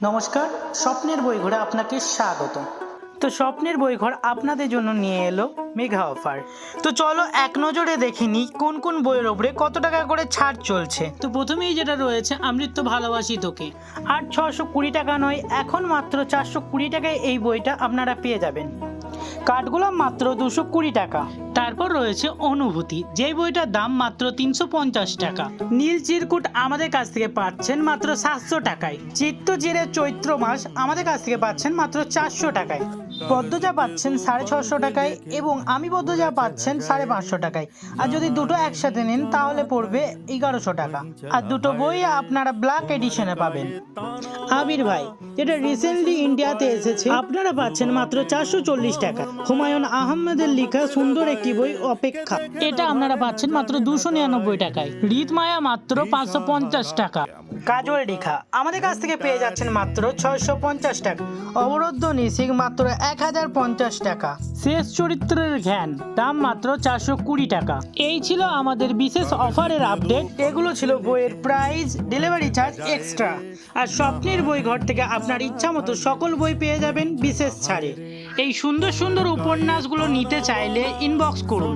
নমস্কার, স্বপ্নের বইঘরে আপনাকে স্বাগত। তো স্বপ্নের বইঘর আপনাদের জন্য নিয়ে এলো মেগা অফার। তো চলো এক নজরে দেখে নিই কোন কোন বইয়ের ওপরে কত টাকা করে ছাড় চলছে। তো প্রথমেই যেটা রয়েছে আমৃত্যু ভালোবাসি তোকে, আর 620 টাকা নয়, এখন মাত্র 420 টাকায় এই বইটা আপনারা পেয়ে যাবেন। কার্ডগুলো মাত্র 220 টাকা। তারপর রয়েছে অনুভূতি, যেই বইটার দাম মাত্র 350 টাকা। নীল চিরকুট আমাদের কাছ থেকে পাচ্ছেন মাত্র 700 টাকায়। চিত্তচিরের চৈত্র মাস আমাদের কাছ থেকে পাচ্ছেন মাত্র 400 টাকায়। পদ্মজা পাচ্ছেন 650 টাকায় এবং আমি পদ্মজা পাচ্ছেন 550 টাকায়। আর যদি দুটো একসাথে নেন তাহলে পড়বে 1100 টাকা। আর দুটো বই আপনারা ব্ল্যাক এডিশনে পাবেন। আবির ভাই, যেটা রিসেন্টলি ইন্ডিয়াতে এসেছে, আপনারা পাচ্ছেন মাত্র 440 টাকা। হুমায়ুন আহমেদের লেখা সুন্দর একটি বই অপেক্ষা, এটা আপনারা পাচ্ছেন মাত্র 299 টাকায়। রিতমায়া মাত্র 550 টাকা। কাজল রেখা আমাদের কাছ থেকে পেয়ে যাচ্ছেন মাত্র 650 টাকা। অবরুদ্ধ নিশিক মাত্র 1050 টাকা। শেষ চরিত্রের জ্ঞান দাম মাত্র 420 টাকা। এই ছিল আমাদের বিশেষ অফারের আপডেট। এগুলো ছিল বইয়ের প্রাইস, ডেলিভারি চার্জ এক্সট্রা। আর স্বপ্নের বই ঘর থেকে আপনার ইচ্ছা মতো সকল বই পেয়ে যাবেন বিশেষ ছাড়ে। এই সুন্দর সুন্দর উপন্যাসগুলো নিতে চাইলে ইনবক্স করুন।